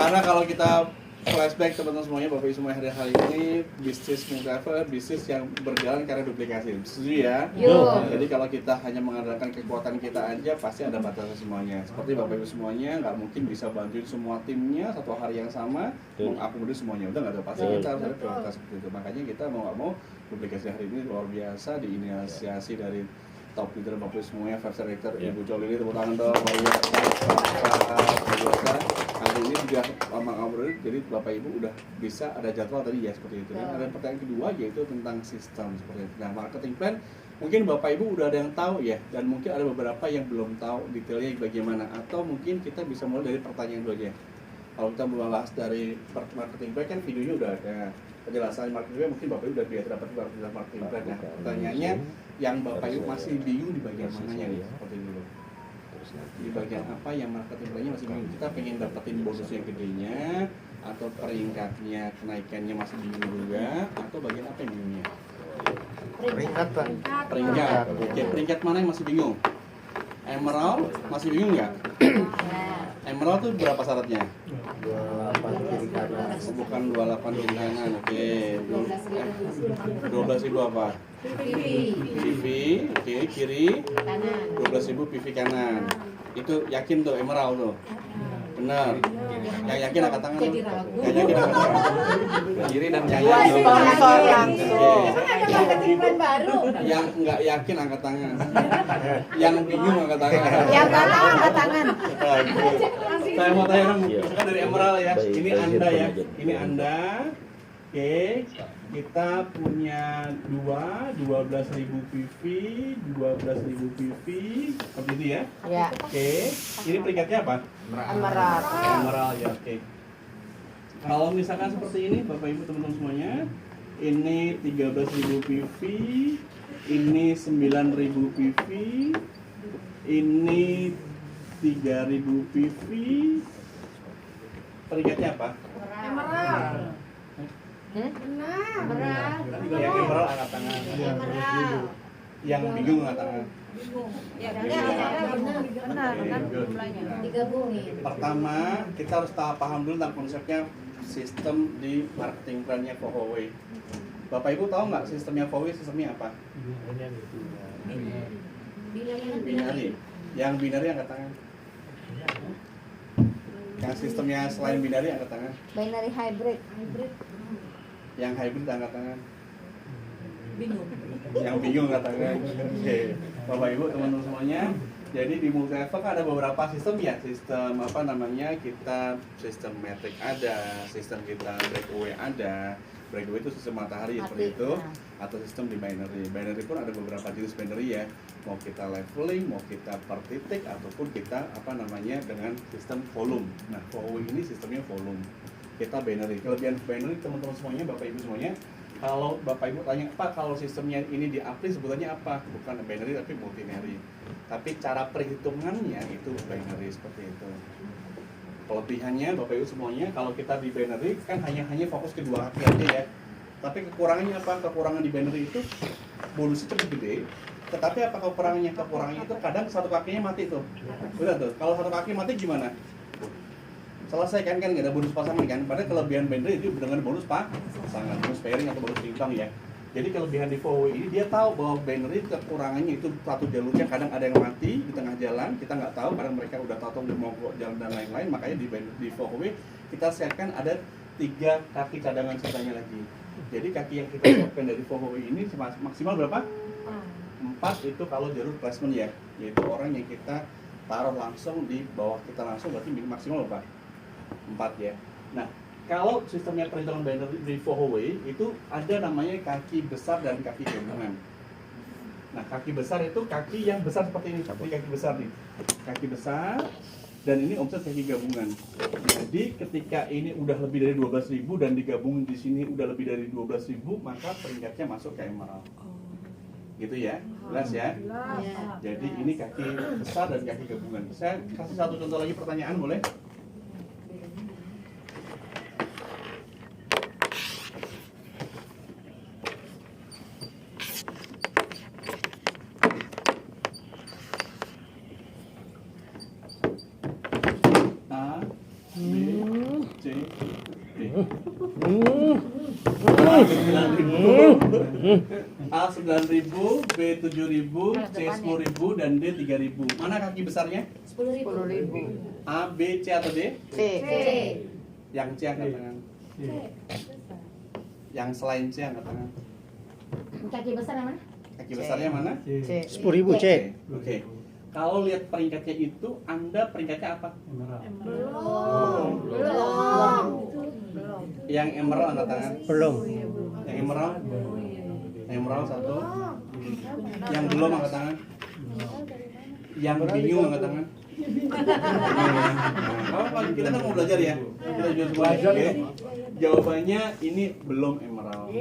Karena kalau kita flashback teman-teman semuanya, Bapak Ibu semua hari ini bisnis multilevel, bisnis yang berjalan karena duplikasi. Setuju ya? Jadi kalau kita hanya mengandalkan kekuatan kita aja, pasti ada batasnya semuanya. Seperti Bapak Ibu semuanya nggak mungkin bisa bantuin semua timnya satu hari yang sama mengakomodir semuanya. Udah nggak ada, pasti kita harus ada prioritas seperti itu. Makanya kita mau nggak mau duplikasi hari ini luar biasa, diinisiasi dari top leader Bapak Ibu semuanya, Vice Director Ibu Jolini, tepuk tangan dong, luar biasa. Hari ini juga mengakomodir, jadi Bapak Ibu udah bisa ada jadwal tadi ya seperti itu. Dan ada pertanyaan kedua yaitu tentang sistem seperti itu. Nah, marketing plan mungkin Bapak Ibu udah ada yang tahu ya, dan mungkin ada beberapa yang belum tahu detailnya bagaimana, atau mungkin kita bisa mulai dari pertanyaan dulu aja. Kalau kita membahas dari marketing plan kan videonya udah ada penjelasan marketing plan, mungkin Bapak Ibu udah biasa dapat marketing plan. Nah, pertanyaannya yang Bapak Ibu masih bingung di bagian mananya nih, seperti dulu. Di bagian apa yang marketing plan-nya masih bingung? Kita pengen dapetin bonusnya gedenya, atau peringkatnya kenaikannya masih bingung juga, atau bagian apa yang bingungnya? Peringkat, Pak. Peringkat. Oke, peringkat mana yang masih bingung? Emerald masih bingung nggak? Emerald tuh berapa syaratnya? 28 kiri kanan. Bukan 28 kiri kanan, oke. 12.000 apa? PV, oke, kiri 12.000 PV kanan. Itu yakin tuh Emerald tuh? Benar. Yang yakin angkat tangan. Yang yakin angkat tangan. Kiri dan yang yakin. Sponsor langsung. Yang nggak yakin angkat tangan. Yang bingung angkat tangan. Yang nggak tahu angkat tangan. Saya mau tanya dong, misalkan dari Emerald ya. Ini Anda ya. Ini Anda. Oke, kita punya 12.000 PV, 12.000 PV, seperti itu ya. Ya. Oke, ini peringkatnya apa? Emerald. Emerald ya, oke. Kalau misalkan seperti ini, Bapak Ibu teman-teman semuanya, ini 13.000 PV, ini 9.000 PV, ini 3.000 PV, peringkatnya apa? Emerald. Benar. Yang Emerald angkat tangan. Yang bingung angkat tangan. Benar kan jumlahnya. Digabungin. Pertama, kita harus paham dulu tentang konsepnya sistem di marketing plan-nya Huawei. Bapak Ibu tahu nggak sistemnya Huawei sistemnya apa? Binary. Yang binary angkat tangan. Yang sistemnya selain binary angkat tangan. Binary hybrid. Yang hybrid angkat tangan. Bingung. Yang bingung angkat tangan. Oke, Bapak Ibu teman-teman semuanya. Jadi di multi-level kan ada beberapa sistem ya, sistem apa namanya, kita sistem metric ada, sistem kita breakaway ada. Breakaway itu sistem matahari seperti itu, atau sistem di binary. Binary pun ada beberapa jenis binary ya, mau kita leveling, mau kita per titik, ataupun kita apa namanya dengan sistem volume. Nah, Huawei ini sistemnya volume. Kita binary. Kelebihan binary teman-teman semuanya, Bapak Ibu semuanya, kalau Bapak Ibu tanya, Pak, kalau sistemnya ini di-apply sebutannya apa? Bukan binary tapi multinary. Tapi cara perhitungannya itu binary seperti itu. Kelebihannya Bapak Ibu semuanya, kalau kita di binary kan hanya fokus ke dua kaki aja ya. Tapi kekurangannya apa? Kekurangan di binary itu bonusnya cukup gede. Tetapi apa kekurangannya? Kekurangannya itu kadang satu kakinya mati tuh. Udah tuh. Kalau satu kaki mati gimana? Selesai kan nggak ada bonus pasangan kan? Padahal kelebihan binary itu dengan bonus pasangan, bonus pairing atau bonus bintang ya. Jadi kelebihan di Huawei ini dia tahu bahwa binary kekurangannya itu satu jalurnya kadang ada yang mati di tengah jalan, kita nggak tahu, kadang mereka udah tahu udah mau jalan dan lain-lain, makanya di Huawei kita siapkan ada 3 kaki cadangan sisanya lagi. Jadi kaki yang kita siapkan dari Huawei ini maksimal berapa? 4 itu kalau jalur placement ya, yaitu orang yang kita taruh langsung di bawah kita langsung, berarti maksimal berapa? 4 ya. Nah, kalau sistemnya perhitungan binary di Huawei itu ada namanya kaki besar dan kaki gabungan. Nah, kaki besar itu kaki yang besar seperti ini, seperti kaki besar nih. Kaki besar dan ini omset kaki gabungan. Jadi ketika ini udah lebih dari 12.000 dan digabungin di sini udah lebih dari 12.000, maka peringkatnya masuk ke Emerald. Gitu ya, jelas ya. Jadi ini kaki besar dan kaki gabungan. Saya kasih satu contoh lagi pertanyaan boleh? A, B, C, A 9.000, B 7.000, C 10.000, dan D 3.000. Mana kaki besarnya? 10.000. A, B, C atau D? C. C. Yang C angkat tangan. Yang selain C angkat tangan. Kaki besar yang mana? Kaki besarnya mana? C. 10.000 C. Oke. Kalau lihat peringkatnya itu, Anda peringkatnya apa? Belum. Yang emerald angkat tangan. Belum. Yang emerald? Yang emerald satu. Yang belum angkat tangan. Yang bingung angkat tangan. Nah, kita kan mau belajar ya. Kita juga semua. Oke. Jawabannya ini belum emerald.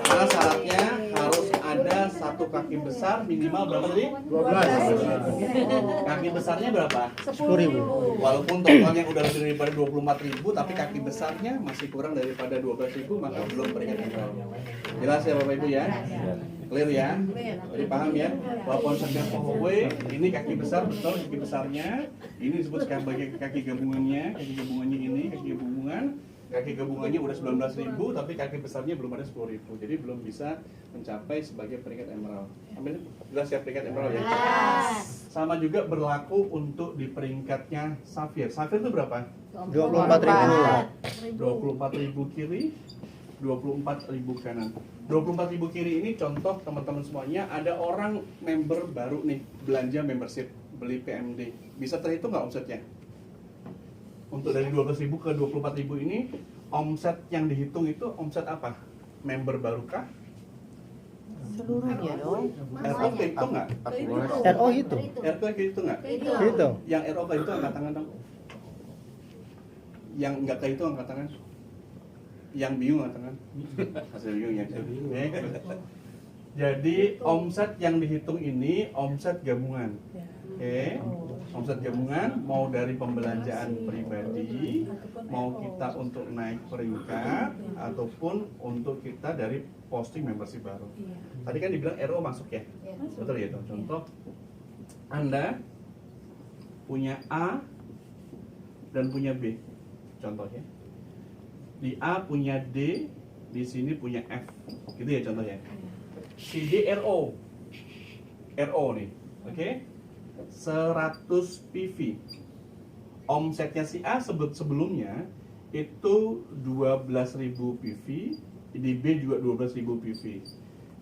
Karena syaratnya harus ada satu kaki besar minimal berapa tadi? 12. Kaki besarnya berapa? 10.000. Walaupun totalnya udah lebih daripada 24.000, tapi kaki besarnya masih kurang daripada 12.000, maka belum peringkat emerald. Jelas ya Bapak Ibu ya? Clear ya? Jadi paham ya? Bahwa konsepnya Pohoway, ini kaki besar, betul kaki besarnya. Ini disebut sebagai kaki gabungannya ini, kaki gabungan. Kaki gabungannya udah 19.000, tapi kaki besarnya belum ada 10.000. Jadi belum bisa mencapai sebagai peringkat emerald. Amin. Jelas ya peringkat emerald ya? Sama juga berlaku untuk di peringkatnya safir. Safir itu berapa? 24.000. 24.000 kiri, 24.000 kanan. 24.000 kiri ini contoh teman-teman semuanya, ada orang member baru nih, belanja membership, beli PMD. Bisa terhitung nggak omsetnya? Untuk dari 12.000 ke 24.000 ini, omset yang dihitung itu omset apa? Member barukah? Seluruhnya dong. RO kehitung nggak? RO itu. RO kehitung nggak? Itu. Yang RO kehitung angkat tangan dong. Yang nggak kehitung angkat tangan. Yang bingung angkat tangan. Masih bingung ya? Oke. Jadi omset yang dihitung ini omset gabungan. Oke. Omset gabungan mau dari pembelanjaan pribadi, mau kita untuk naik peringkat, ataupun untuk kita dari posting membership baru. Tadi kan dibilang RO masuk ya? Betul ya itu. Contoh, Anda punya A dan punya B. Contohnya. Di A punya D, di sini punya F. Gitu ya contohnya. Si D RO. RO nih. Oke? 100 PV. Omsetnya si A sebelumnya itu 12.000 PV, di B juga 12.000 PV.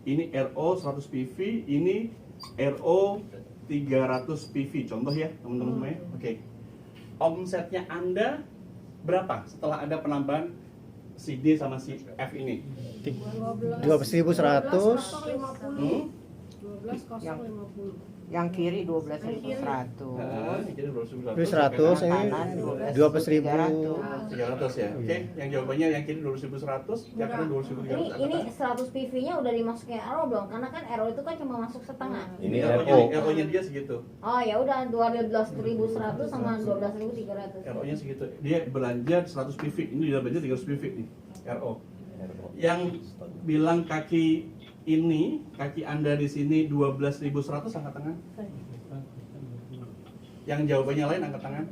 Ini RO 100 PV, ini RO 300 PV. Contoh ya, teman-teman semua ya. Oke. Omsetnya Anda berapa setelah ada penambahan si D sama si F ini? 12.100. Yang kiri 12.100. Jadi 100 ini Kanan 12.300. 300 ya. Oke, yang jawabannya yang kiri 12.100, yang kanan 12.300. Ini 100 PV-nya udah dimasukin RO belum? Karena kan RO itu kan cuma masuk setengah. Ini RO-nya dia segitu. Oh ya udah 12.100 sama 12.300. RO-nya segitu. Dia belanja 100 PV, ini dia belanja 300 PV nih. RO. Yang bilang kaki ini, kaki Anda di sini 12.100 angkat tangan. Yang jawabannya lain angkat tangan.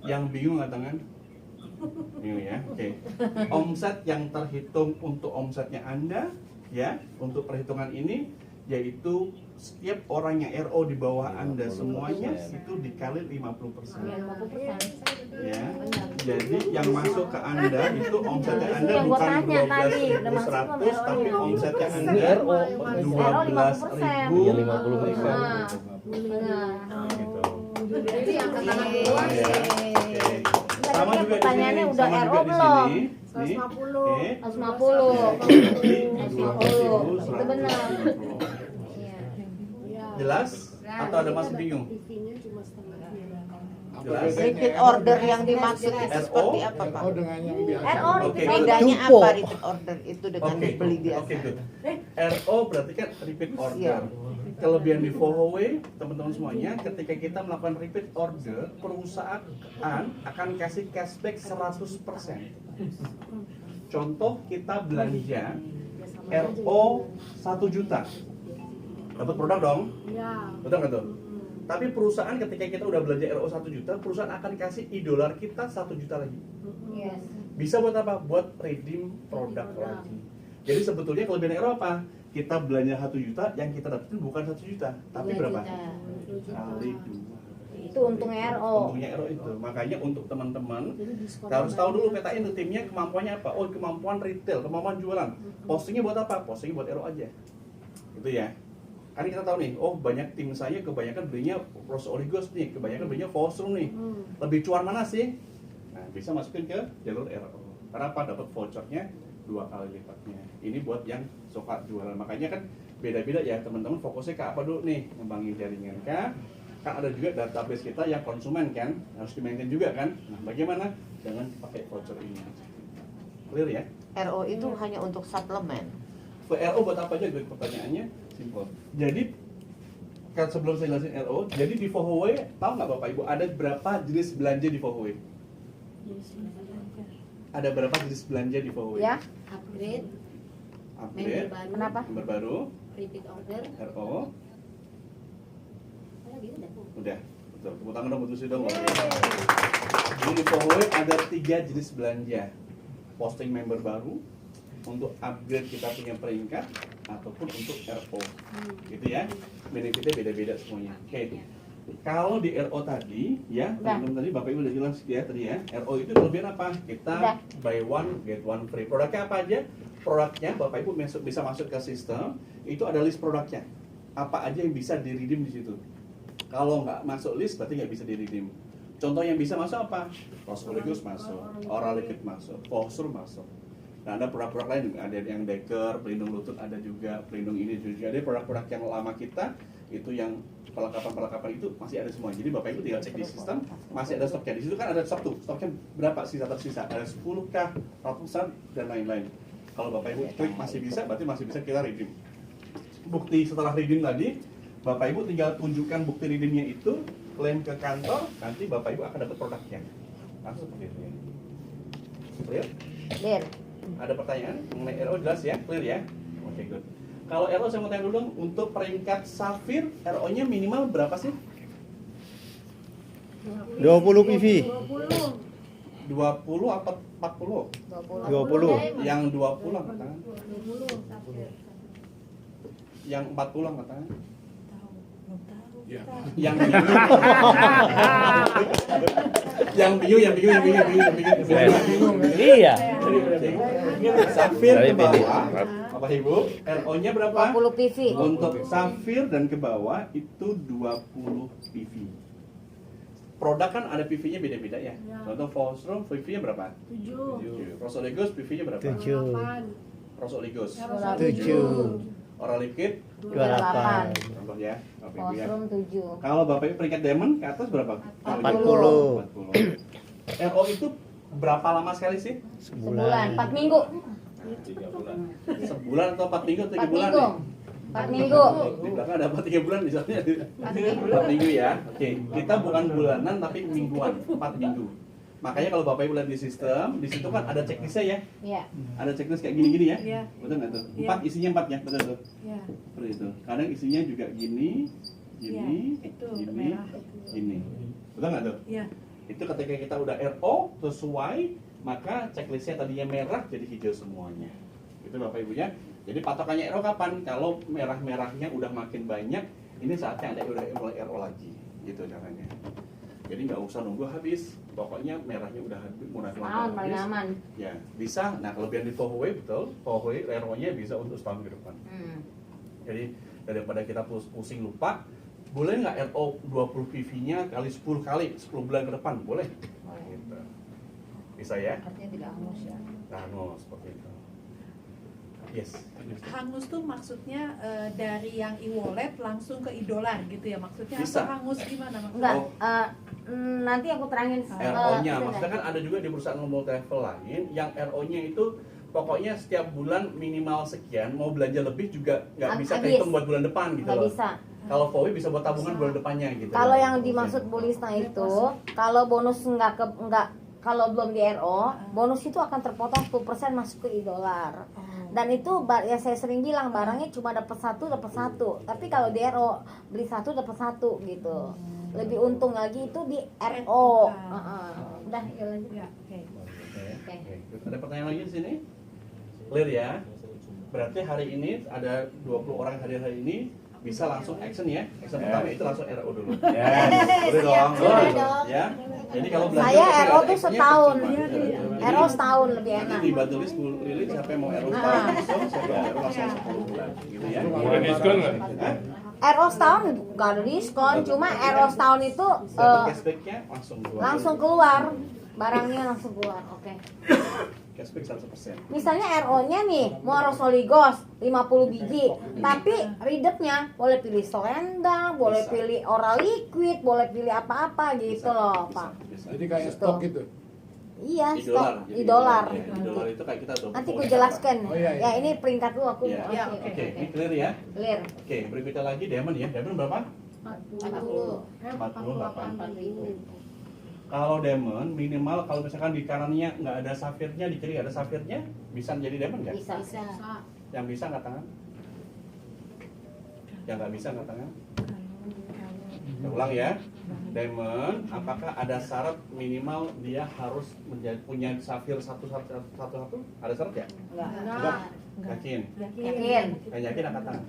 Yang bingung angkat tangan. Bingung ya. Oke. Omset yang terhitung untuk omsetnya Anda ya, untuk perhitungan ini yaitu setiap orang yang RO di bawah Anda semuanya itu dikali 50%. Ya 50%. Ya. Jadi yang masuk ke Anda itu omsetnya Anda Yang gua bukan tanya tadi, udah masuk 12.100 tapi belum? omsetnya Anda RO 12.000. 50%. Nah, benar. Gitu. Jadi angkat tangan Oh, duluan ya. sih. Oke. Sama Tadi juga di pertanyaannya sini, udah sama RO juga di belum? sini. Nih. 150. Oke. 150. Itu benar. Jelas? Atau ada masih bingung? Jelas? Repeat order yang dimaksud itu RO? seperti apa Pak? Oh, dengan yang biasa. RO Oke. Bedanya Jumbo. apa repeat order itu dengan Oke, beli biasa? oke, good. RO berarti kan repeat order. Iya. Kelebihan di Pohoway, teman-teman semuanya, ketika kita melakukan repeat order, perusahaan akan kasih cashback 100%. Contoh kita belanja RO 1 juta. Dapat produk dong? Betul nggak tuh? Tapi perusahaan ketika kita udah belanja RO 1 juta, perusahaan akan kasih e-dollar kita 1 juta lagi. Yes. Bisa buat apa? Buat redeem produk lagi. Jadi sebetulnya kelebihan RO apa? Kita belanja 1 juta, yang kita dapetin bukan 1 juta, tapi 2 berapa? juta. Kali 2. Itu untungnya RO. Untungnya RO itu. Makanya untuk teman-teman harus tahu dulu petain tuh timnya kemampuannya apa. Oh, kemampuan retail, kemampuan jualan. Postingnya buat apa? Postingnya buat RO aja. Gitu ya. Kan kita tahu nih, oh banyak tim saya kebanyakan belinya Rose Oligos nih, kebanyakan belinya Fosrum nih. Lebih cuan mana sih? Nah, bisa masukin ke jalur RO. Karena apa? Dapat vouchernya 2 kali lipatnya. Ini buat yang suka jualan. Makanya kan beda-beda ya teman-teman, fokusnya ke apa dulu nih? Ngembangin jaringan kah? Kan ada juga database kita yang konsumen kan, harus di-maintain juga kan. Nah, bagaimana? Jangan pakai voucher ini. Clear ya? RO itu hanya untuk suplemen. RO buat apa aja? Pertanyaannya simpel. Jadi kan sebelum saya jelasin RO, jadi di Fohoway tahu nggak Bapak Ibu ada berapa jenis belanja di Fohoway? Ada berapa jenis belanja di Fohoway? Ya. Upgrade, Upgrade, member baru, Kenapa? nomor baru, repeat order, RO, apa lagi udah? udah. Betul. Tepuk tangan dong, betul sih dong. Jadi di Fohoway ada 3 jenis belanja. Posting member baru, untuk upgrade kita punya peringkat, ataupun untuk RO. Gitu ya. Benefitnya beda-beda semuanya. Oke. Kalau di RO tadi, ya, Udah. teman-teman tadi Bapak Ibu udah jelas ya tadi ya. RO itu kelebihan apa? Kita Udah. buy one get one free. Produknya apa aja? Produknya Bapak Ibu bisa masuk ke sistem, itu ada list produknya. Apa aja yang bisa di-redeem di situ. Kalau nggak masuk list berarti nggak bisa di-redeem. Contoh yang bisa masuk apa? Rose Oligos masuk, Oral Liquid masuk, Fosrum masuk. Nah, ada produk-produk lain, ada yang Decker, pelindung lutut ada juga, pelindung ini juga. Ada produk-produk yang lama kita itu yang perlengkapan itu masih ada semua. Jadi Bapak Ibu tinggal cek di sistem, masih ada stoknya. Di situ kan ada stok tuh, stoknya berapa sisa tersisa? Ada 10 kah, ratusan dan lain-lain. Kalau Bapak Ibu klik masih bisa, berarti masih bisa kita redeem. Bukti setelah redeem tadi, Bapak Ibu tinggal tunjukkan bukti redeemnya itu, klaim ke kantor, nanti Bapak Ibu akan dapat produknya. Langsung seperti itu ya. Clear? Clear. Ada pertanyaan mengenai RO jelas ya? Clear ya? Oke, good. Kalau RO saya mau tanya dulu dong, untuk peringkat Safir, RO-nya minimal berapa sih? 20 PV. 20 apa 40? 20. Yang 20 angkat tangan. Yang 40 angkat tangan. Ya. Yang bingung. Yang bingung. Iya. Safir Tapi ke bawah, Bapak Ibu, RO-nya berapa? 20 PV. Untuk Safir dan ke bawah itu 20 PV. Produk kan ada PV-nya beda-beda ya. Contoh Fosrum PV-nya berapa? 7. Rose Oligos PV-nya berapa? 7. Rose Oligos. 7. Oral Liquid 28. contoh ya. Bapak Ibu ya. Fosrum 7. Kalau Bapak Ibu peringkat Diamond ke atas berapa? 40. 40. RO itu berapa lama sekali sih? Sebulan, 4 minggu. 3 bulan. Sebulan atau 4 minggu atau 3 4 bulan minggu. nih? 4 minggu. Di belakang ada apa 3 bulan misalnya? 4 minggu ya. Oke, kita bukan bulanan tapi mingguan, 4 minggu. Makanya kalau Bapak Ibu lihat di sistem, di situ kan ada checklistnya ya. Iya. Ada checklist kayak gini-gini ya. Iya. Betul nggak tuh? Iya. 4 isinya 4 ya, betul tuh. Ya, Seperti itu. Kadang isinya juga gini, gini, itu gini, merah. gini. Betul nggak tuh? Ya, Itu ketika kita udah RO sesuai, maka checklistnya tadinya merah jadi hijau semuanya. Itu Bapak Ibu ya. Jadi patokannya RO kapan? Kalau merah-merahnya udah makin banyak, ini saatnya Anda udah mulai RO lagi. Gitu caranya. Jadi nggak usah nunggu habis. Pokoknya merahnya udah habis, Aman, paling habis. aman. Ya, bisa. Nah, kelebihan di Fohoway betul. Fohoway RO-nya bisa untuk setahun ke depan. Jadi daripada kita pusing lupa, boleh nggak RO 20 PV-nya kali 10 kali 10 bulan ke depan? Boleh. Gitu. Bisa ya? Artinya tidak hangus ya. Nah, seperti itu. Yes. hangus tuh maksudnya dari yang e-wallet langsung ke e-dollar gitu ya maksudnya? Bisa. Atau hangus gimana maksudnya? Enggak, Oh. nanti aku terangin. RO-nya, itu maksudnya kan ada juga di perusahaan mobile travel lain yang RO-nya itu pokoknya setiap bulan minimal sekian, mau belanja lebih juga nggak bisa Habis. kehitung buat bulan depan gitu nggak loh. bisa. Kalau Fowi bisa buat tabungan bulan depannya gitu. Kalau yang dimaksud Bu Lisna itu, kalau bonus kalau belum di RO, bonus itu akan terpotong 10% masuk ke e-dollar. Dan itu ya saya sering bilang barangnya cuma dapat satu. Tapi kalau di RO beli satu dapat satu gitu. Lebih untung lagi itu di RO. Udah, ya lanjut. Ya, oke. Oke. Ada pertanyaan lagi di sini? Clear ya? Berarti hari ini ada 20 orang hadir hari ini bisa langsung action ya. Action pertama itu langsung RO dulu. Boleh dong. Boleh dong. Ya. Jadi kalau belajar Saya pakai RO tuh actionnya setahun. percuma. RO setahun lebih Nanti enak. dibantu list 10 lilit siapa yang mau RO setahun langsung, siapa yang mau RO langsung 10 bulan gitu ya. Ada diskon nggak? Hah? RO setahun gak ada diskon, cuma RO setahun itu Dapat cashbacknya langsung keluar. langsung keluar. Barangnya langsung keluar. Oke. Cashback 100%. Misalnya RO-nya nih mau Rosoligos 50 biji, tapi ridepnya boleh pilih Solenda, boleh Bisa. pilih Oral Liquid, boleh pilih apa-apa gitu loh, Pak. Bisa. Jadi kayak Gitu. stok itu. Iya, Di stok dolar. di Jadi dolar. ya, di dolar itu kayak kita tuh. Nanti gue jelaskan. Oh, iya, iya. Ya ini peringkat dulu aku. Iya. Ya, Oke, Oke, ini clear ya. Clear. Oke, berikutnya lagi diamond ya. Diamond berapa? 40. 48. Kalau diamond minimal kalau misalkan di kanannya nggak ada safirnya, di kiri ada safirnya, bisa menjadi diamond nggak? Bisa. Yang bisa angkat tangan? Yang nggak bisa angkat tangan? Saya ulang ya. Diamond, apakah ada syarat minimal dia harus punya safir satu? Ada syarat ya? Enggak. Yakin? Yakin. Yang yakin angkat tangan.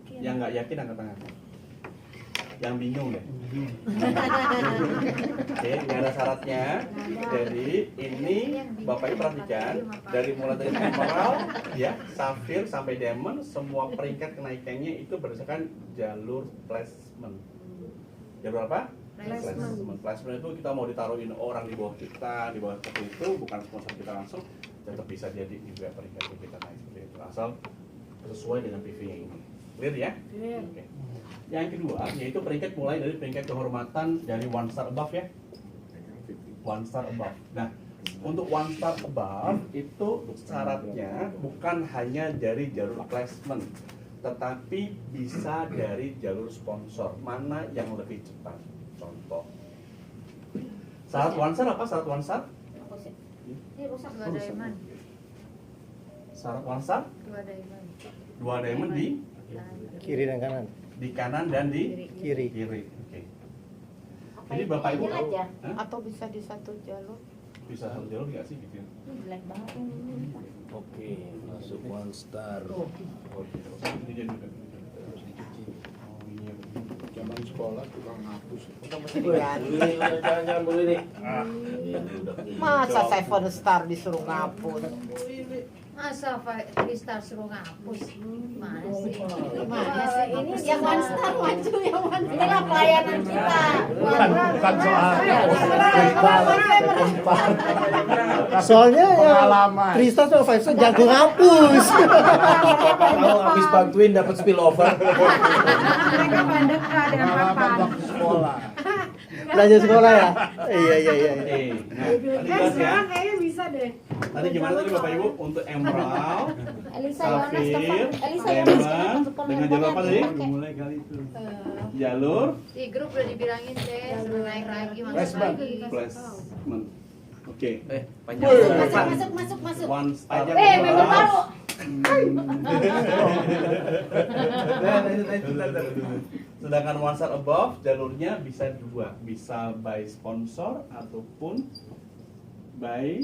Yang nggak yakin angkat tangan. Yang bingung deh. Oke, nggak ada syaratnya. Jadi ini Bapak Ibu perhatikan dari mulai dari emerald, ya, safir sampai diamond, semua peringkat kenaikannya itu berdasarkan jalur placement. Jalur apa? Placement. Placement itu kita mau ditaruhin orang di bawah kita, di bawah seperti itu, bukan sponsor kita langsung, tetap bisa jadi juga peringkat kita naik seperti itu. Asal sesuai dengan PV ini. Clear ya? Oke. Yang kedua yaitu peringkat mulai dari peringkat kehormatan dari one star above ya. One star above. Nah, untuk one star above itu syaratnya bukan hanya dari jalur placement, tetapi bisa dari jalur sponsor. Mana yang lebih cepat? Contoh. Syarat one star apa? Syarat one star? Ini rusak. Dua diamond. Syarat one star? Dua diamond di Kiri dan kanan. kanan dan di Kiri. kiri. Oke. Jadi Bapak Ibu Ini aja. Hah? Atau bisa di satu jalur? Bisa satu jalur nggak sih gitu? Ini jelek banget. Oke, masuk one star. Ini dia juga. Oh iya. Zaman sekolah tukang ngapus. Jangan beli nih. Masa 7 star disuruh ngapus? Masa 3 star suruh ngapus? Mana sih? Mana sih? Ini Yang one star maju, yang one star. Inilah pelayanan kita. Bukan soal Soalnya ya Pengalaman. 3 star sama 5 star jago ngapus. Kalau habis bantuin dapat spillover. Mereka pada dekat dengan pengalaman papan. waktu sekolah. Belajar sekolah ya? Iya. Oke. Nah, tadi jelas ya. Kayaknya bisa deh. Tadi gimana tadi Bapak Ibu untuk emerald, Elisa safir, Elisa diamond dengan jalur apa tadi? Eh, Jalur Di grup udah dibilangin deh, suruh naik lagi, masuk Placement. lagi. placement. Oke. Panjang. masuk. One star. member baru. Sedangkan one star above jalurnya bisa dua, bisa by sponsor ataupun by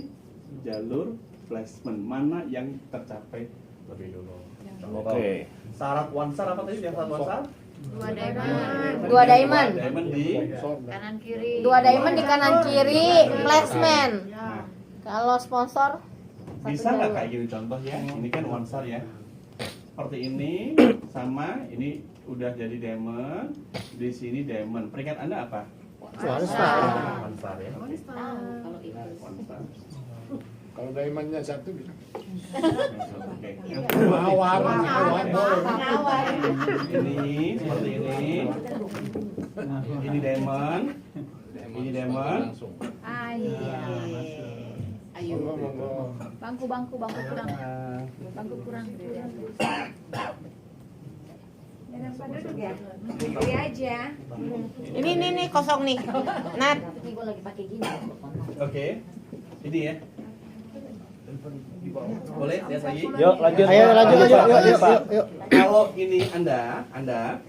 jalur placement. Mana yang tercapai lebih dulu? Contoh. Oke. Syarat one star apa tadi? Yang syarat one star? Dua diamond, Dua diamond. Diamond di. kanan kiri. Dua diamond di kanan kiri, placement. Nah, Kalau sponsor satu bisa nggak jalur. kayak gini contohnya? Ini kan one star ya. Seperti ini sama ini udah jadi diamond, di sini diamond. Peringkat Anda apa? One star. One star ya. Oke. One star. Kalau diamondnya satu bisa. Oke. Mawar. Ini seperti ini. Ini diamond. Ini diamond. Ayo. Monggo. Bangku kurang. Bangku kurang. Jangan pada duduk ya. Pilih aja. Ini kosong nih. Nat. Ini gue lagi pakai gini. Oke. Ini ya. Boleh lihat lagi? Yuk lanjut. Ayo lanjut, Pak. yuk, Lanjut, Pak. yuk. Kalau ini Anda,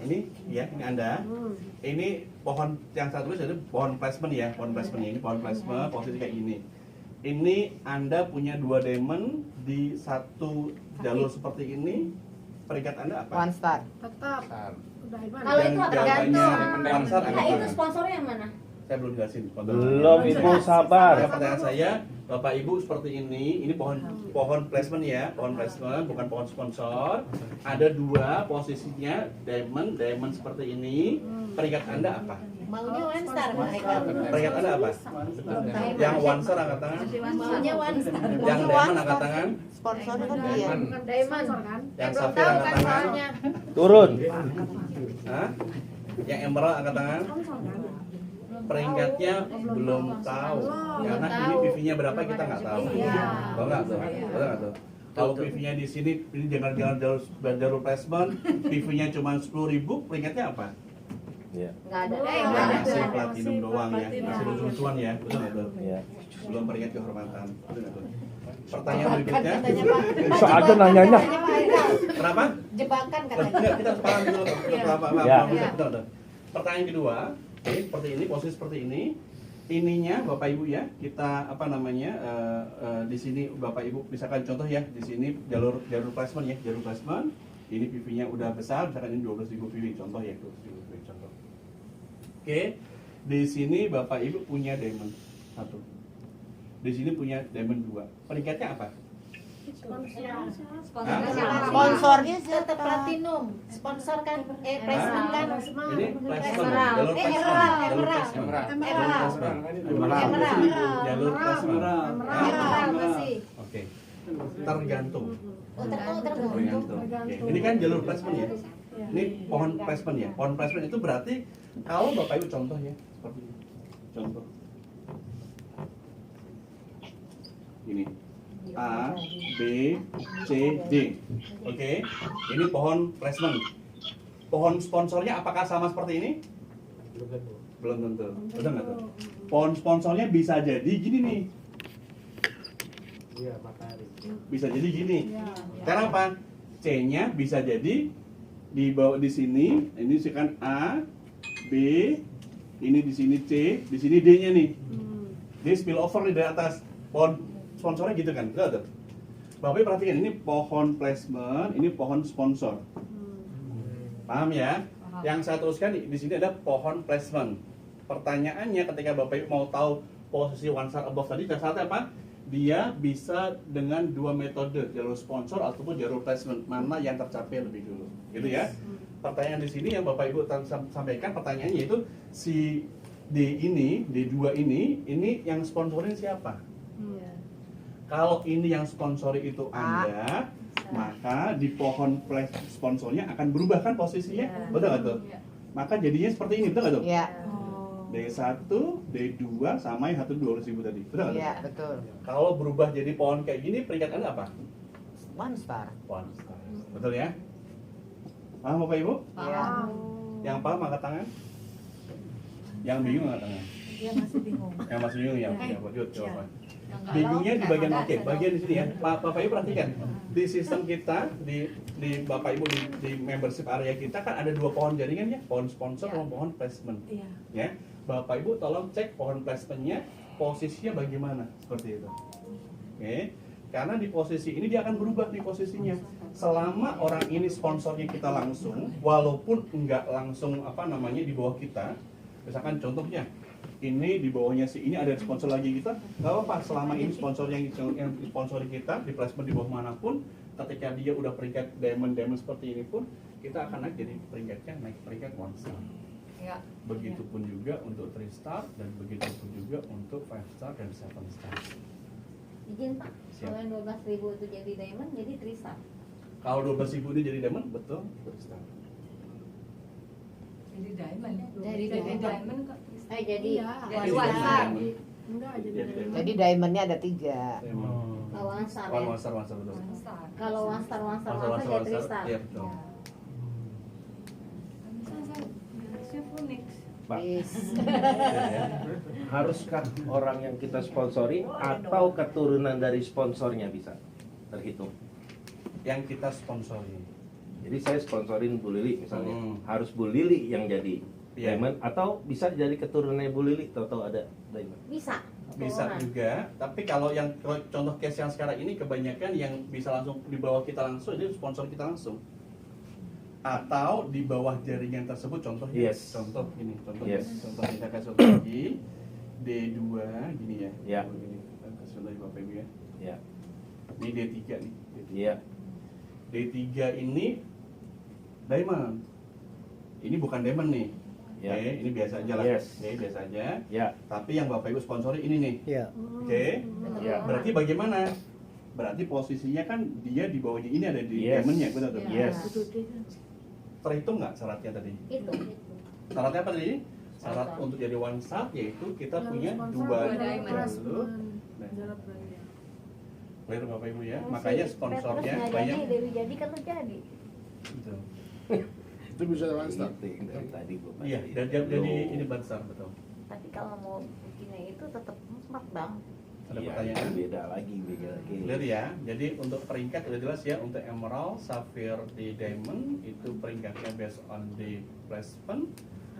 ini ya, ini Anda. Ini pohon yang saya tulis itu pohon placement ya, pohon placement ini pohon placement posisi kayak gini. Ini Anda punya 2 diamond di satu jalur seperti ini. Peringkat Anda apa? One star. Tetap. Kalau itu Dan tergantung. jawabannya one star Nah apa? itu sponsornya yang mana? Saya belum jelasin. Belum Ibu sabar. Pertanyaan saya, Bapak Ibu seperti ini pohon placement ya, pohon placement bukan pohon sponsor. Ada 2 posisinya diamond seperti ini. Peringkat Anda apa? Maunya one star, Pak Eka. Peringkat Anda apa? Yang one star angkat tangan. Maunya one star. Yang diamond angkat tangan. Sponsor kan dia. Bukan diamond. Yang Belum safir tahu angkat kan tangan. soalnya. Turun. Hah? Yang emerald angkat tangan. Peringkatnya belum tahu karena ini PV-nya berapa kita nggak tahu. Iya. Tahu nggak tuh? Tahu nggak tuh? Kalau PV-nya di sini ini jangan jalur placement, PV-nya cuma 10.000, peringkatnya apa? Iya. Nggak ada. Nggak ada. Masih platinum doang ya, masih lucu-lucuan ya, betul nggak tuh? Iya. Belum peringkat kehormatan, betul nggak tuh? Pertanyaan berikutnya, Bisa aja nanyanya. kenapa? Jebakan Enggak, katanya. kita paham dulu, kita paham, Ya. betul. Pertanyaan kedua, oke, seperti ini, posisi seperti ini. Ininya Bapak Ibu ya, kita apa namanya di sini Bapak Ibu misalkan contoh ya, di sini jalur placement ya, jalur placement. Ini PV-nya udah besar, misalkan ini 12.000 PV, contoh ya, 12.000 PV contoh. Oke, di sini Bapak Ibu punya diamond 1. Di sini punya diamond 2. Peringkatnya apa? Sponsornya Tetap siapa? platinum. Sponsor kan, placement kan. Ini placement, Emerald. jalur placement, jalur placement. Emerald. Jalur placement. Emerald masih. Oke. Tergantung. Oh, tergantung. Oke. Ini kan jalur placement ya. Ini pohon placement ya. Pohon placement itu berarti kalau Bapak Ibu contoh ya, seperti ini. Contoh. Ini. A, B, C, D. Oke. Ini pohon placement. Pohon sponsornya apakah sama seperti ini? Belum tentu. Betul nggak tuh? Pohon sponsornya bisa jadi gini nih. Bisa jadi gini. Karena apa? C-nya bisa jadi di bawah di sini. Ini misalkan A, B, ini di sini C, di sini D-nya nih. Dia spill over nih dari atas. Pohon sponsornya gitu kan? Betul tuh? Bapak Ibu perhatikan ini pohon placement, ini pohon sponsor. Paham ya? Yang saya teruskan di sini ada pohon placement. Pertanyaannya ketika Bapak Ibu mau tahu posisi one star above tadi, syaratnya apa? Dia bisa dengan 2 metode, jalur sponsor ataupun jalur placement, mana yang tercapai lebih dulu, gitu ya. Pertanyaan di sini yang Bapak Ibu sampaikan pertanyaannya itu si D ini, D2 ini yang sponsorin siapa? Kalau ini yang sponsori itu Anda, maka di pohon sponsornya akan berubah kan posisinya, betul nggak tuh? Maka jadinya seperti ini, betul nggak tuh? Iya. D1, D2 sama yang 12.000 tadi, betul nggak tuh? Iya, betul. Kalau berubah jadi pohon kayak gini, peringkat Anda apa? One star. One star. Betul ya? Paham Bapak Ibu? Iya. Yang paham angkat tangan? Yang bingung angkat tangan? Dia masih bingung. Yang masih bingung ya? Ya, lanjut jawaban. Bingungnya di bagian oke, bagian di sini ya. Bapak Ibu perhatikan. Di sistem kita, di Bapak Ibu di membership area kita kan ada 2 pohon jaringan ya, pohon sponsor sama pohon placement. Iya. Ya. Bapak Ibu tolong cek pohon placementnya posisinya bagaimana seperti itu. Oke. Karena di posisi ini dia akan berubah di posisinya. Selama orang ini sponsornya kita langsung, walaupun enggak langsung apa namanya di bawah kita, misalkan contohnya ini di bawahnya si ini ada sponsor lagi kita, nggak apa-apa. Selama ini sponsor yang sponsori kita di placement di bawah manapun, ketika dia udah peringkat diamond seperti ini pun, kita akan naik jadi peringkatnya naik peringkat 1 star. Ya. Begitupun juga untuk 3 star dan begitupun juga untuk 5 star dan 7 star. Izin Pak, Siap. kalau yang 12.000 itu jadi diamond, jadi 3 star. Kalau 12.000 ini jadi diamond, betul 3 star. Jadi diamond. Jadi diamond kok. Jadi Jadi one star. Enggak, jadi diamond. Jadi diamondnya ada 3. Oh, one star One ya. star betul. Kalau one star One jadi 3 star. Iya betul. Pak. Yes. Haruskah orang yang kita sponsori atau keturunan dari sponsornya bisa terhitung? Yang kita sponsori. Jadi saya sponsorin Bu Lili misalnya, harus Bu Lili yang jadi Iya. diamond atau bisa jadi keturunannya Bu Lili atau ada diamond? Bisa. Bisa keturunan. juga, tapi kalau yang kalau contoh case yang sekarang ini kebanyakan yang bisa langsung di bawah kita langsung itu sponsor kita langsung. Atau di bawah jaringan tersebut contohnya. Yes. Contoh ini, contoh Yes. contoh kita kasih contoh lagi. D2 gini ya. Ya. Gini. Kita kasih contoh di Bapak Ibu ya. Ya. Ini D3 nih. Iya. D3 ini diamond. Ini bukan diamond nih. Ya. Oke, ini biasa aja lah. Yes. Oke, biasa aja. Ya. Tapi yang Bapak Ibu sponsori ini nih. Iya. Oke. Ya. Berarti bagaimana? Berarti posisinya kan dia di bawahnya ini ada di Yes. diamondnya, benar tuh? Yes. Terhitung nggak syaratnya tadi? Itu. Syaratnya apa tadi? Syarat untuk jadi one star yaitu kita punya dua diamond. dulu. Nah, clear Bapak Ibu ya. Makanya sponsornya banyak. Dewi jadi kan terjadi. Betul. Itu bisa one star. Itu yang dari tadi gua Iya, bacain. dan jadi ini besar betul. Tapi kalau mau bikinnya itu tetap 4 bang. Ada Iya, pertanyaan? beda lagi. Clear ya. Jadi untuk peringkat udah jelas ya. Untuk emerald, sapphire, di diamond itu peringkatnya based on the placement.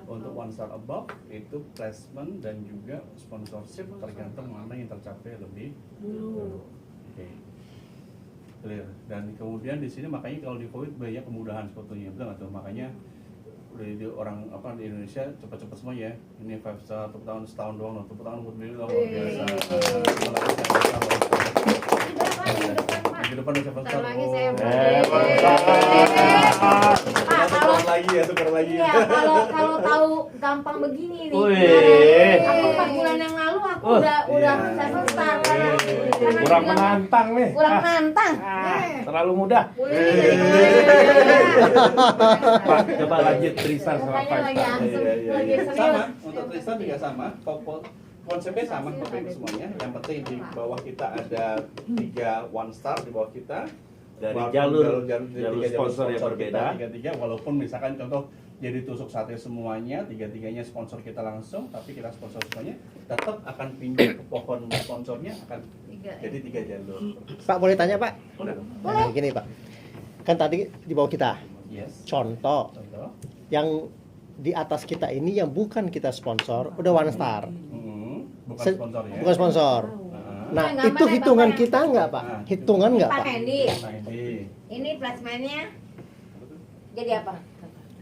Untuk one star above itu placement dan juga sponsorship tergantung mana yang tercapai lebih dulu. Oke. Clear. Dan kemudian di sini makanya kalau di COVID banyak kemudahan sebetulnya, betul nggak tuh? Makanya udah di orang apa di Indonesia cepat-cepat semua ya. Ini 5 star tepuk tangan setahun doang, loh. Tepuk tangan buat beli luar biasa. Di depan udah 7 star. lagi Oh. saya Pak, kalau Tukar lagi ya, tukar lagi. iya, kalau tahu gampang begini nih. Wih. Kemarin, aku 4 bulan yang lalu aku Oh, udah iya. 7 star karena Kurang dibilang menantang nih. kurang Ah, menantang. terlalu mudah. Pak, coba lanjut Tristar sama Makanya 5 lagi star. langsung, Iya, iya, lagi iya. serius. Sama, untuk Tristan juga sama. Konsepnya sama Bapak Ibu semuanya. Yang penting di bawah kita ada 3 one star di bawah kita. Dari Walaupun jalur tiga sponsor yang berbeda. Tiga walaupun misalkan contoh jadi tusuk sate semuanya, tiga-tiganya sponsor kita langsung, tapi kita sponsor semuanya, tetap akan pindah ke pohon sponsornya akan jadi 3 jalur. Pak boleh tanya Pak? Udah. Nah, gini Pak. Kan tadi di bawah kita. Yes. Contoh Contoh. yang di atas kita ini yang bukan kita sponsor udah one star. Bukan Se- sponsor ya. Bukan sponsor. Nah, Nggak itu mana, hitungan Bapak? kita nggak Pak? Nah, Hitungan nggak Pak Pak? Hendy, Nah, ini. ini placementnya jadi apa?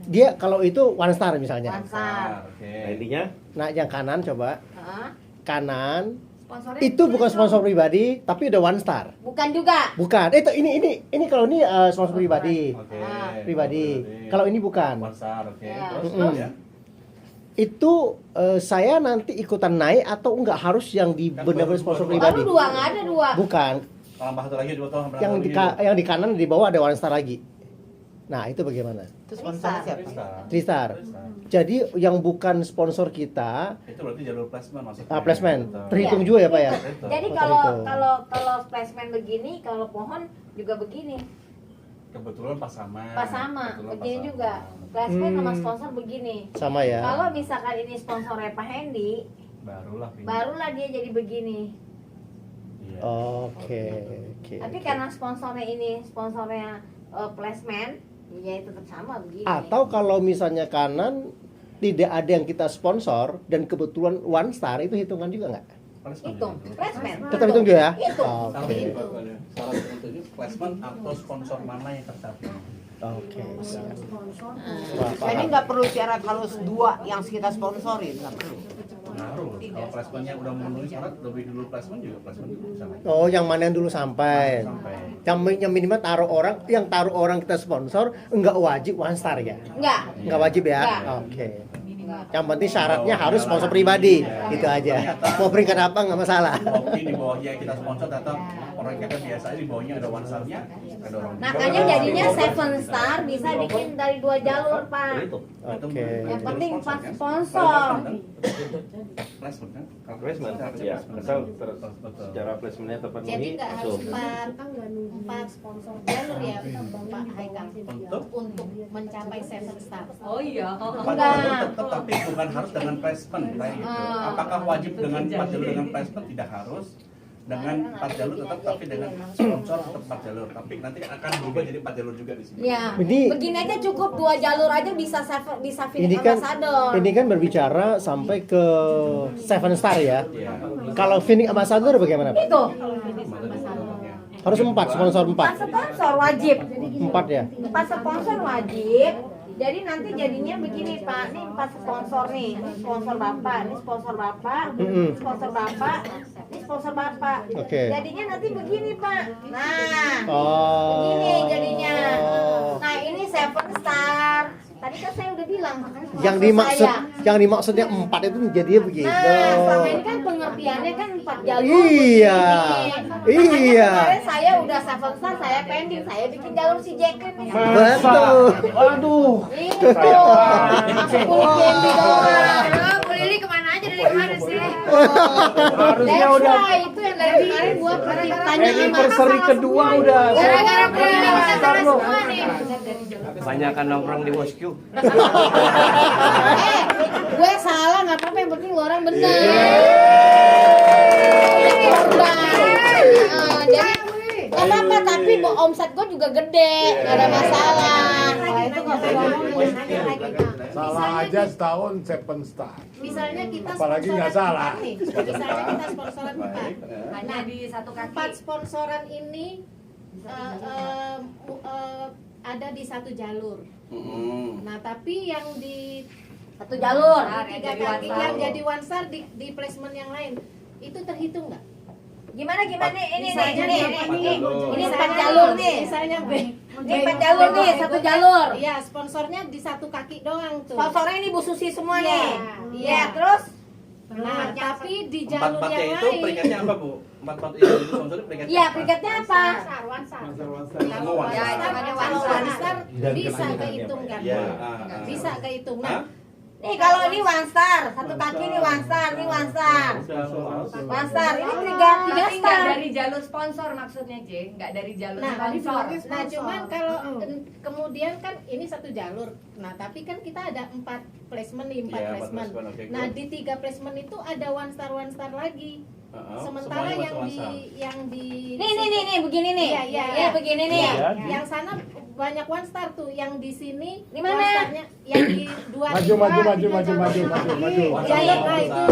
Dia kalau itu one star misalnya. One star. Oke. Nah, intinya Nah, yang kanan coba. Heeh. Kanan Sponsornya itu bukan sponsor pribadi tapi udah one star. bukan juga. Bukan. Itu ini kalau ini sponsor pribadi. Oke. Pribadi. Kalau ini bukan. one star, oke. Ya. Terus Mm-mm. ya. Itu saya nanti ikutan naik atau enggak harus yang di Kan benar-benar baru sponsor dua. pribadi? Baru 2 nggak ada 2. Bukan. Tambah satu lagi dua tahun. Yang di kanan di bawah ada one star lagi. Nah, itu bagaimana? Itu sponsor siapa? Three star. Jadi yang bukan sponsor kita, Itu berarti jalur placement maksudnya. placement Betul. terhitung Iya. juga ya Pak ya? Betul. Jadi Oh, kalau terhitung. kalau placement begini, kalau pohon juga begini. Kebetulan pas sama. Pas sama, Kebetulan begini pas juga. sama. Placement sama Hmm. sponsor begini. Sama ya. Kalau misalkan ini sponsornya Pak Hendy, Barulah pindah. barulah dia jadi begini. Iya. Oke, oke. Tapi karena sponsornya ini sponsornya placement, ya tetap sama begini. Atau kalau misalnya kanan tidak ada yang kita sponsor dan kebetulan one star itu hitungan juga nggak? Placement hitung, juga. placement. Tetap hitung juga ya? Hitung. Salah Oke. ini, Pak. Salah satu ini placement atau sponsor mana yang tercapai. Oke. siap. Jadi nggak perlu syarat kalau 2 yang kita sponsorin, nggak perlu. Pengaruh. Kalau placementnya udah memenuhi syarat, lebih dulu placement juga placement dulu sama. Oh, yang mana yang dulu sampai? Sampai. Yang minimal taruh orang kita sponsor enggak wajib one star ya? Enggak. Enggak wajib ya? Enggak. Oke. Yang penting syaratnya harus sponsor pribadi. Itu aja. Mau peringkat apa nggak masalah. Mungkin di bawahnya kita sponsor tetap orang kita biasa di bawahnya ada one star-nya, ada orang. Makanya jadinya 7 star bisa bikin dari 2 jalur, Pak. terhitung. Oke. Yang penting pas sponsor. Placement kan? Kalau Placement, ya, asal secara placementnya Jadi terpenuhi, nggak harus langsung. 4 sponsor jalur ya Pak Haikal Untuk? untuk mencapai 7 star. Oh iya. Empat jalur tetap tapi bukan harus dengan placement kayak gitu. Apakah wajib dengan 4 jalur dengan placement? Tidak harus. Dengan 4 jalur tetap, tapi dengan sponsor tetap 4 jalur. Tapi nanti akan berubah jadi 4 jalur juga di sini. Ya, Ini- begini aja cukup 2 jalur aja bisa bisa Ini Phoenix kan Ambassador. ini kan berbicara sampai ke 7 star ya. Iya. Kalau Phoenix Ambassador bagaimana, Pak? Itu Harus 4 sponsor 4. 4 sponsor wajib. 4 ya. 4 sponsor wajib. Jadi nanti jadinya begini Pak, nih 4 sponsor nih. Ini sponsor Bapak, ini sponsor Bapak, Mm-mm. sponsor Bapak, ini sponsor Bapak. Oke. Jadinya nanti begini Pak. Nah, Oh. begini jadinya. Nah, ini 7 star. Tadi kan saya udah bilang Yang maksud dimaksud saya. yang dimaksudnya 4 itu jadinya begitu. Nah, selama ini kan pengertiannya kan 4 jalur. Iya. begini. Iya. Makanya kemarin saya udah 7 star, saya pending, saya bikin jalur si Jacqueline nih. Betul. Aduh. Itu 10 JB doang. Bu Lili kemana aja dari kemarin sih? Harusnya That's udah right, itu yang dari kemarin gua tanya anniversary kedua udah. Gara-gara Bu Lili udah sana semua nih. Banyakan nongkrong di Wosku. Gue salah nggak apa-apa, yang penting lu orang bener. Jadi nggak apa-apa, tapi omset gue juga gede, nggak ada masalah. Nah, itu nggak usah ngomongin. Salah aja setahun 7 star. Misalnya kita Apalagi sponsoran nggak salah. 4 nih. Misalnya kita sponsoran 4. Baik. Hanya di satu kaki. 4 sponsoran ini ada di satu jalur. Nah, tapi yang di Satu jalur. tiga kaki yang jadi one star di placement yang lain itu terhitung nggak? Gimana ini Misalnya nih, ini misalnya 4 jalur nih. Misalnya Ini 4 jalur nih, satu jalur. Iya, sponsornya di satu kaki doang tuh. Sponsornya ini Bu Susi semua nih. Iya. Iya, terus Nah, tapi di jalur 4-4-nya yang itu lain. peringkatnya apa, Bu? 4-4 itu sponsornya peringkatnya iya apa? peringkatnya apa? One star. Semua Kalau one one star. star, namanya kalau one one star Dan bisa kenaikannya, kehitung kan? Iya. Bisa kehitung. Nah, Hah? Nih kalau ini one star, satu kaki ini one star, ini one star. One star, ini tiga Tapi nggak star. dari jalur sponsor maksudnya, J. Nggak dari jalur nah, sponsor. nah cuman kalau kemudian kan ini satu jalur. Nah, tapi kan kita ada 4 placement nih, 4 Iya, 4 placement. placement, oke, Nah, good. di 3 placement itu ada one star lagi. Sementara Semuanya yang one di star. yang di Nih, begini nih. Iya, iya, Ini iya. begini nih. Iya. yang sana banyak one star tuh, yang di sini Di mana? one starnya yang di dua Maju, maju, maju, maju, maju, maju, maju. Jalur nah itu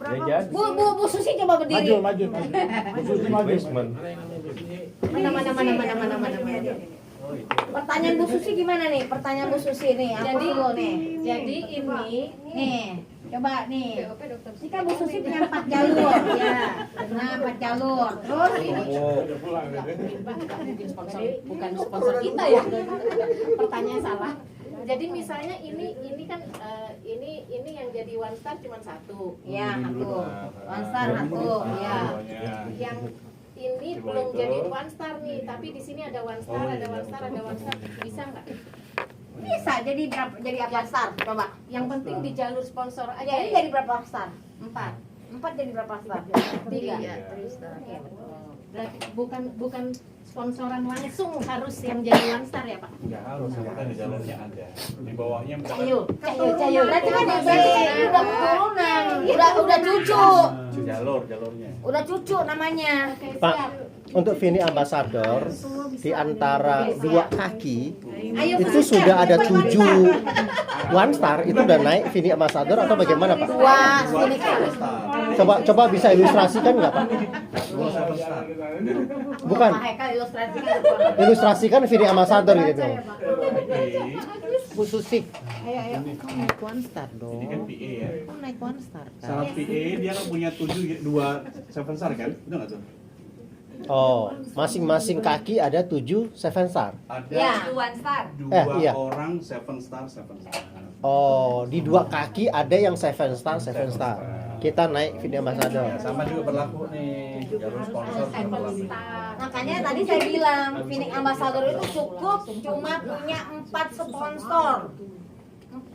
Ya jadi. Bu Susi coba Maju, berdiri. maju, maju. Khusus maju. Investment. mana. Pertanyaan Bu Susi gimana nih? Pertanyaan Bu Susi nih. Aku Jadi- dulu nih. Jadi ini Nih, coba nih. BOP dokter. Ini kan Bu Susi punya 4 jalur. Ya. Nah, 4 jalur. Terus bukan sponsor kita ya. Pertanyaan salah. Jadi misalnya ini kan ini yang jadi one star cuma satu. ya satu. One star satu. Ya. Yang ini belum jadi one star nih, tapi di sini ada one star, ada one star, ada one star. Bisa nggak? Bisa jadi berapa? Jadi apa star? Coba. Yang penting di jalur sponsor aja. Ya, ini ya. jadi berapa star? 4. 4 jadi berapa star? 3. Berarti bukan sponsoran langsung harus yang jadi one star ya Pak? Nggak harus, karena di jalurnya ada. Di bawahnya Cayo. Berarti kan ini udah keturunan, udah cucu. jalurnya. Udah cucu namanya. Pak, untuk Vini Ambassador di antara 2 kaki itu sudah ada 7 one star, itu udah naik Vini Ambassador atau bagaimana, Pak? Wah, sini Coba bisa ilustrasikan nggak, Pak? Bukan, Pak Heka ilustrasikan apa? ilustrasikan Vini Ambassador gitu. Bu Susi. Ayo, kau naik one star Ini dong. kan PA ya. Kau naik one star kan? Saat PA dia kan punya 2 7 star kan? Itu nggak tuh? Oh, masing-masing kaki ada 7 7 star. Ada Ya. Itu one star. 2 iya. orang 7 star. Oh, di 2 kaki ada yang 7 star, 7 star. Kita naik Vini Ambassador. Ya, sama juga berlaku nih jalur sponsor juga berlaku. Makanya tadi saya bilang Phoenix Ambassador itu cukup cuma punya 4 sponsor.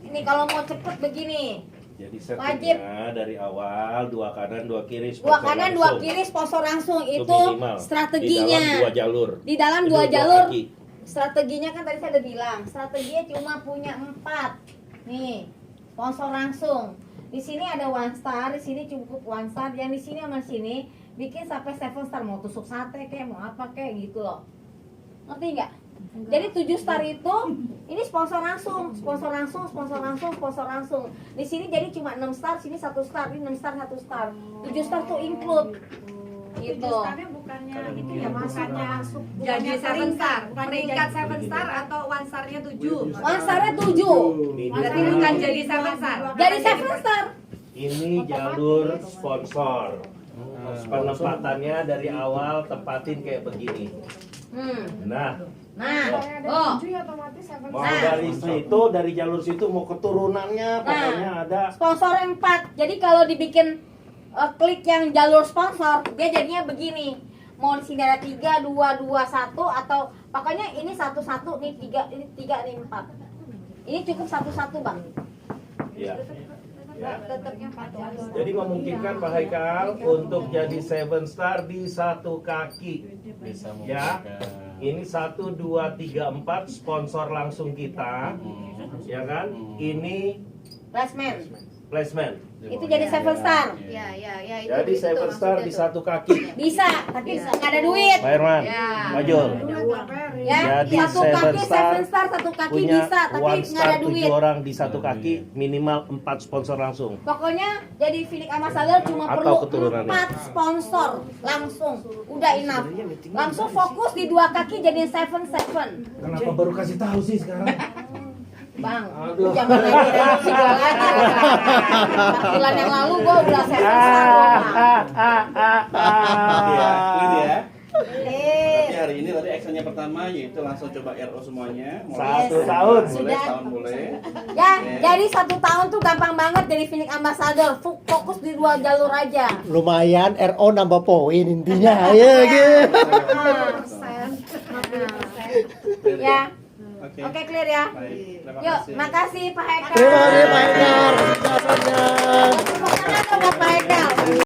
Ini kalau mau cepet begini, Jadi Wajib. settingnya dari awal 2 kanan 2 kiri. 2 kanan 2 kiri sponsor langsung itu minimal. strateginya. Di dalam 2 jalur. Di dalam Itu 2 dua jalur. kaki. Strateginya kan tadi saya udah bilang, strateginya cuma punya 4. Nih, sponsor langsung. Di sini ada one star, di sini cukup one star, yang di sini sama sini bikin sampai 7 star, mau tusuk sate kayak mau apa kayak gitu loh. Ngerti nggak? Jadi 7 star itu ini sponsor langsung, sponsor langsung, sponsor langsung, sponsor langsung. Di sini jadi cuma 6 star, sini 1 star, ini 6 star, 1 star. 7 star tuh include. Gitu. Bukannya itu ya, bukannya langsung Jadi 7 star, peringkat 7 star atau one starnya 7. One starnya 7. Berarti bukan jadi 7 star. Jadi 7 star. Ini jalur sponsor. Penempatannya dari awal tempatin kayak begini. Nah, Oh. mau dari situ, dari jalur situ mau keturunannya, pokoknya ada. Sponsor 4. Jadi kalau dibikin klik yang jalur sponsor, dia jadinya begini. Mau di sini ada 3, 2, 2, 1 atau pokoknya ini 1, 1, ini 3, ini 3, ini 4. Ini cukup 1, 1, Bang. Ya. Ya. Jadi memungkinkan Pak Haikal untuk jadi 7 star di satu kaki. Bisa Ya. membuka. Ini 1, 2, 3, 4 sponsor langsung kita. Ya kan? Ini placement. Itu jadi 7 star. Ya, itu. Jadi itu 7 star maksudnya di tuh. satu kaki. Bisa, tapi nggak ada duit. Pak Herman, Ya. Pak Jul. Ya, Jadi satu 7 kaki star 7 star, satu kaki punya bisa, tapi one nggak ada star duit. 7 orang di satu kaki, minimal 4 sponsor langsung. Pokoknya jadi Filik Ambassador cuma Atau perlu keturunannya. 4 sponsor langsung. Udah enough. Langsung fokus di 2 kaki jadi 7. Kenapa baru kasih tahu sih sekarang? Bang, Aduh. lu jangan lagi emosi gua lagi. 4 bulan yang lalu gua udah 7 star. Oke ya, ini dia. Eh, Berarti hari ini tadi actionnya pertama yaitu langsung coba RO semuanya. Satu tahun. Boleh, Sudah. tahun boleh. ya, jadi 1 tahun tuh gampang banget jadi Filik Ambassador. Fokus di 2 jalur aja. Lumayan RO nambah poin intinya. Ya gitu. Ya. Oke. Oke, clear ya. Baik, terima Yuk, kasih. makasih Pak Hekal. Terima kasih Pak Edgar. Penjelasannya. Tepuk tangan dong buat Pak Hekal.